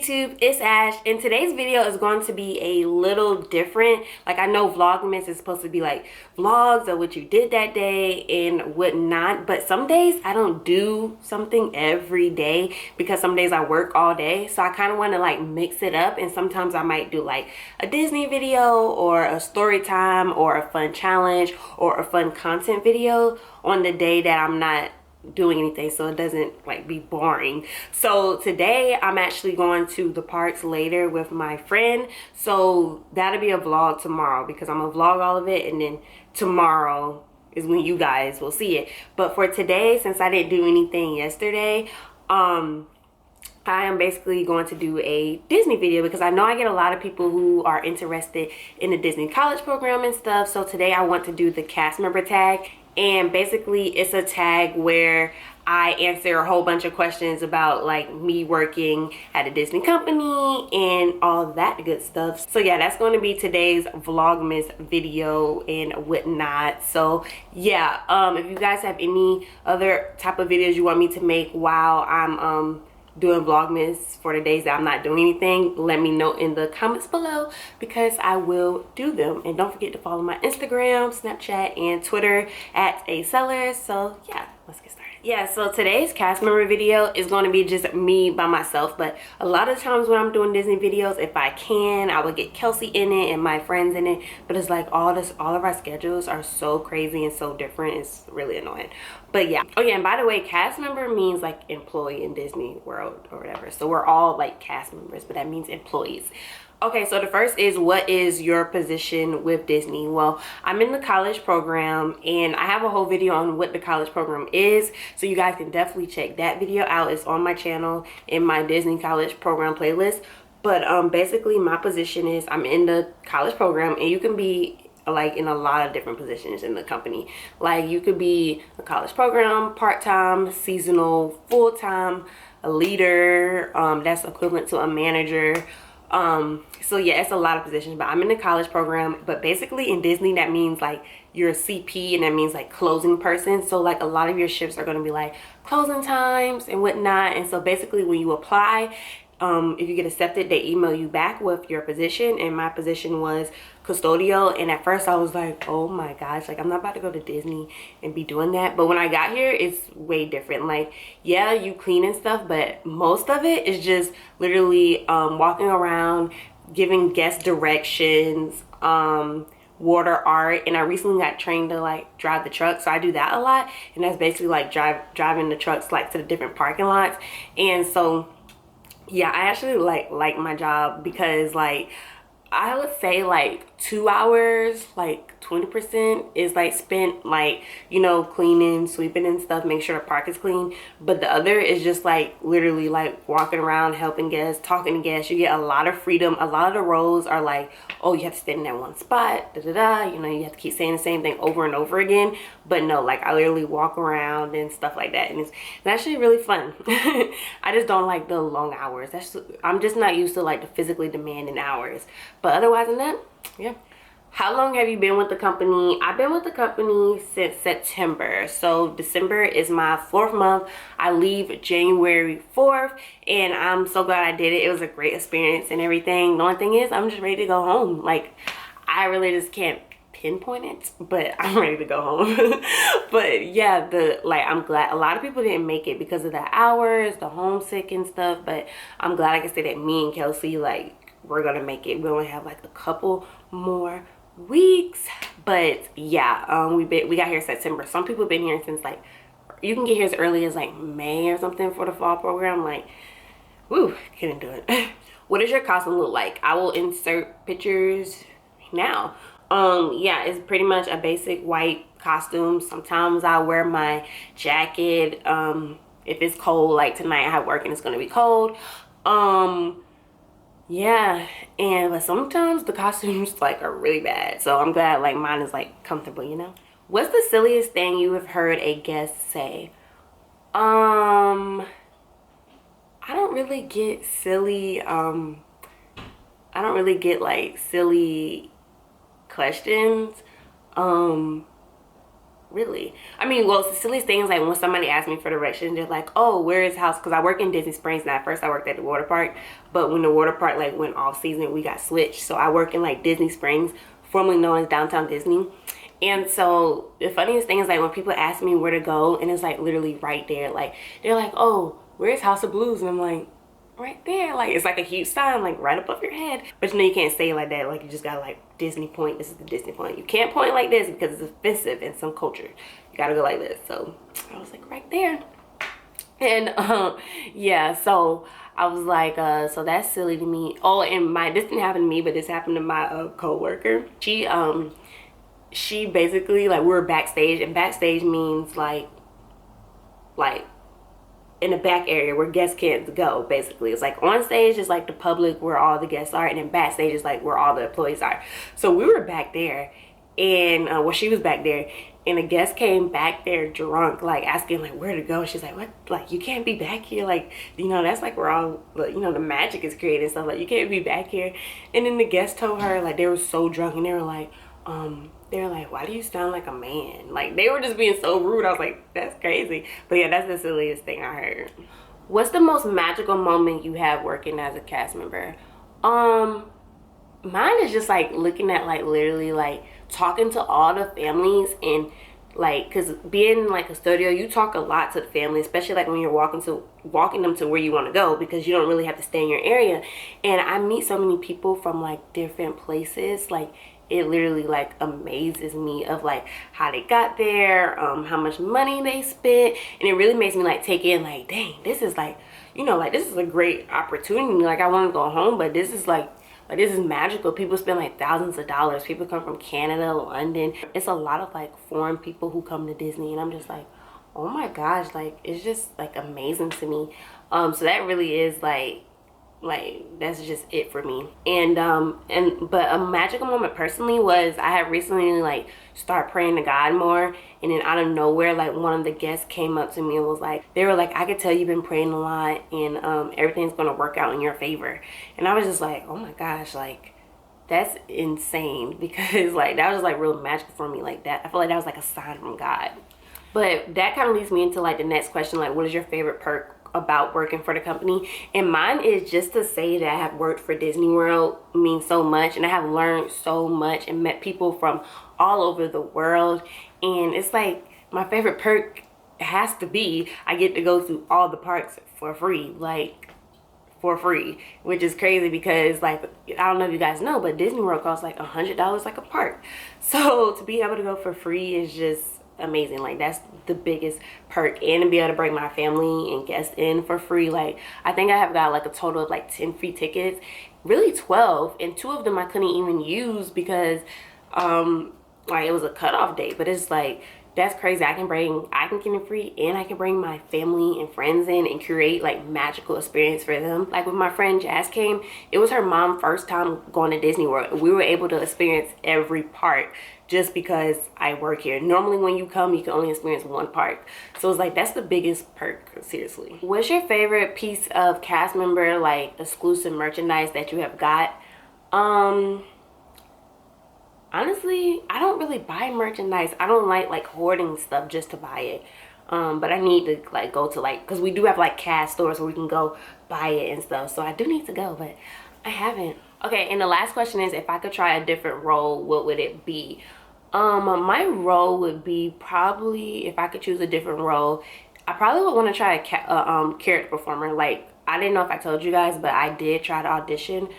YouTube, it's Ash, and today's video is going to be a little different. Like, I know Vlogmas is supposed to be like vlogs of what you did that day and whatnot, but some days I don't do something every day because some days I work all day. So I kind of want to like mix it up, and sometimes I might do like a Disney video or a story time or a fun challenge or a fun content video on the day that I'm not doing anything, so it doesn't like be boring. So today I'm actually going to the parks later with my friend, so that'll be a vlog tomorrow because I'm gonna vlog all of it, and then tomorrow is when you guys will see it. But for today, since I didn't do anything yesterday, I am basically going to do a Disney video because I know I get a lot of people who are interested in the Disney college program and stuff. So today I want to do the cast member tag, and basically it's a tag where I answer a whole bunch of questions about like me working at a Disney company and all that good stuff. So yeah, that's going to be today's Vlogmas video and whatnot. So yeah, if you guys have any other type of videos you want me to make while I'm doing Vlogmas for the days that I'm not doing anything, let me know in the comments below because I will do them. And don't forget to follow my Instagram, Snapchat, and Twitter at @silliest. So yeah, let's get started. Yeah, so today's cast member video is going to be just me by myself, but a lot of times when I'm doing Disney videos, if I can, I would get Kelsey in it and my friends in it, but it's like all of our schedules are so crazy and so different. It's really annoying. But yeah. Oh yeah, and by the way, cast member means like employee in Disney World or whatever. So we're all like cast members, but that means employees. Okay, so the first is, what is your position with Disney? Well, I'm in the college program, and I have a whole video on what the college program is, so you guys can definitely check that video out. It's on my channel in my Disney college program playlist. But basically my position is I'm in the college program, and you can be like in a lot of different positions in the company. Like, you could be a college program, part-time, seasonal, full-time, a leader, that's equivalent to a manager. So yeah, it's a lot of positions, but I'm in the college program. But basically in Disney, that means like you're a CP, and that means like closing person. So like a lot of your shifts are going to be like closing times and whatnot. And so basically when you apply, if you get accepted, they email you back with your position, and my position was custodial. And at first I was like, oh my gosh, like I'm not about to go to Disney and be doing that. But when I got here, it's way different. Like, yeah, you clean and stuff, but most of it is just literally walking around, giving guest directions, water art. And I recently got trained to like drive the truck, so I do that a lot. And that's basically like driving the trucks like to the different parking lots. And so yeah, I actually like my job because like I would say like 2 hours, like 20% is like spent like, you know, cleaning, sweeping and stuff, make sure the park is clean. But the other is just like literally like walking around, helping guests, talking to guests. You get a lot of freedom. A lot of the roles are like, oh, you have to stand in that one spot, you know, you have to keep saying the same thing over and over again. But no, like I literally walk around and stuff like that, and it's actually really fun. I just don't like the long hours. I'm just not used to like the physically demanding hours. But otherwise than that, yeah. How long have you been with the company? I've been with the company since September. So December is my 4th month. I leave January 4th, and I'm so glad I did it. It was a great experience and everything. The only thing is I'm just ready to go home. Like, I really just can't pinpoint it, but I'm ready to go home. But yeah, I'm glad a lot of people didn't make it because of the hours, the homesick and stuff. But I'm glad I can say that me and Kelsey, like, we're gonna make it. We only have like a couple more weeks, but yeah, we got here September. Some people have been here since like, you can get here as early as like May or something for the fall program. Like, woo, couldn't do it. What does your costume look like? I will insert pictures now. Yeah, it's pretty much a basic white costume. Sometimes I wear my jacket if it's cold. Like tonight I have work and it's gonna be cold. Yeah, but sometimes the costumes like are really bad, so I'm glad like mine is like comfortable, you know. What's the silliest thing you have heard a guest say? I don't really get silly, I don't really get like silly questions. really? I mean, well, it's the silliest thing is like when somebody asks me for directions, they're like, oh, where is house? Because I work in Disney Springs, and at first I worked at the water park, but when the water park like went off season, we got switched. So I work in like Disney Springs, formerly known as Downtown Disney. And so the funniest thing is like when people ask me where to go, and it's like literally right there. Like they're like, oh, where's House of Blues? And I'm like, right there. Like it's like a huge sign like right above your head. But you know, you can't say it like that. Like you just gotta like Disney point. This is the Disney point. You can't point like this because it's offensive in some culture. You gotta go like this. So I was like right there. And yeah, so I was like, so that's silly to me. Oh, and this didn't happen to me, but this happened to my co-worker. She basically, like, we were backstage, and backstage means like in the back area where guests can't go. Basically, it's like on stage is like the public where all the guests are, and then backstage is like where all the employees are. So we were back there, and well, she was back there, and a guest came back there drunk, like asking like where to go. She's like, what? Like you can't be back here, like, you know, that's like where all, you know, the magic is created and stuff. Like you can't be back here. And then the guest told her, like, they were so drunk, and they were like, why do you sound like a man? Like they were just being so rude. I was like, that's crazy. But yeah, that's the silliest thing I heard. What's the most magical moment you have working as a cast member? Mine is just like looking at like literally like talking to all the families, and like, because being like a studio, you talk a lot to the family, especially like when you're walking them to where you want to go, because you don't really have to stay in your area. And I meet so many people from like different places. Like it literally like amazes me of like how they got there, how much money they spent, and it really makes me like take in like, dang, this is like, you know, like this is a great opportunity. Like I want to go home, but this is like this is magical. People spend like thousands of dollars. People come from Canada, London. It's a lot of like foreign people who come to Disney, and I'm just like, oh my gosh, like it's just like amazing to me. So that really is like that's just it for me. And but a magical moment personally was I had recently like started praying to God more, and then out of nowhere like one of the guests came up to me and was like, they were like, I could tell you've been praying a lot, and everything's gonna work out in your favor. And I was just like, oh my gosh, like that's insane, because like that was like real magical for me. Like that, I feel like that was like a sign from God. But that kind of leads me into like the next question, like what is your favorite perk about working for the company? And mine is just to say that I have worked for Disney World means so much, and I have learned so much and met people from all over the world. And it's like my favorite perk has to be I get to go through all the parks for free, like for free, which is crazy because like I don't know if you guys know, but Disney World costs like $100 like a park. So to be able to go for free is just amazing. Like that's the biggest perk, and to be able to bring my family and guests in for free. Like I think I have got like a total of like 10 free tickets, really 12, and 2 of them I couldn't even use because like it was a cutoff date. But it's like that's crazy. I can get in free, and I can bring my family and friends in and create like magical experience for them. Like when my friend Jazz came, it was her mom's first time going to Disney World. We were able to experience every park just because I work here. Normally when you come, you can only experience one park. So it's like, that's the biggest perk, seriously. What's your favorite piece of cast member, like exclusive merchandise that you have got? Honestly, I don't really buy merchandise. I don't like hoarding stuff just to buy it. But I need to like go to like, because we do have like cast stores where we can go buy it and stuff. So I do need to go, but I haven't. Okay, and the last question is, if I could try a different role, what would it be? My role would be probably, if I could choose a different role, I probably would want to try a character performer. Like, I didn't know if I told you guys, but I did try to audition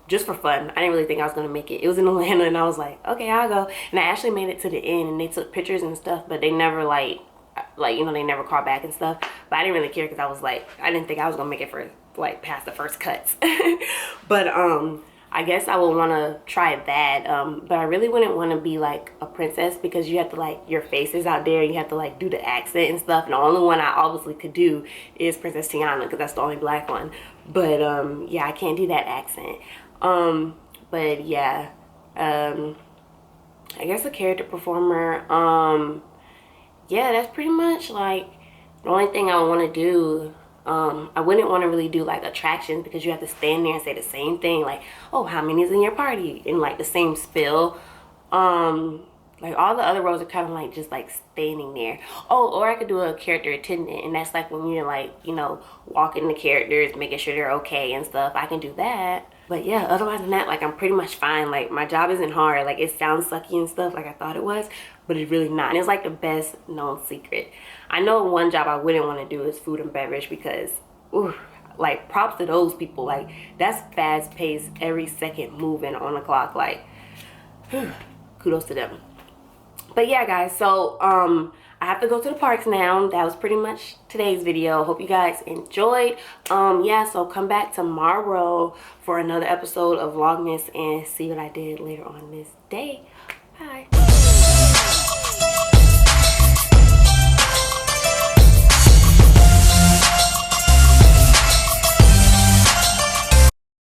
just for fun. I didn't really think I was gonna make it. It was in Atlanta, and I was like, okay, I'll go. And I actually made it to the end, and they took pictures and stuff, but they never like you know, they never called back and stuff. But I didn't really care, because I was like, I didn't think I was gonna make it for like past the first cuts. But I guess I would want to try that, but I really wouldn't want to be like a princess, because you have to like, your face is out there, you have to like do the accent and stuff, and the only one I obviously could do is Princess Tiana, because that's the only black one. But yeah, I can't do that accent. But yeah, I guess a character performer. Yeah, that's pretty much like the only thing I want to do. I wouldn't want to really do like attractions, because you have to stand there and say the same thing, like, oh, how many is in your party, in like the same spill. Like all the other roles are kind of like just like standing there. Oh, or I could do a character attendant, and that's like when you're like, you know, walking the characters, making sure they're okay and stuff. I can do that. But yeah, otherwise than that, like I'm pretty much fine. Like my job isn't hard. Like it sounds sucky and stuff like I thought it was, but it's really not. And it's like the best known secret. I know one job I wouldn't want to do is food and beverage because, ooh, like props to those people. Like that's fast paced, every second moving on the clock. Like, whew, kudos to them. But yeah, guys, so I have to go to the parks now. That was pretty much today's video. Hope you guys enjoyed. Yeah, so come back tomorrow for another episode of Vlogmas and see what I did later on this day. Bye.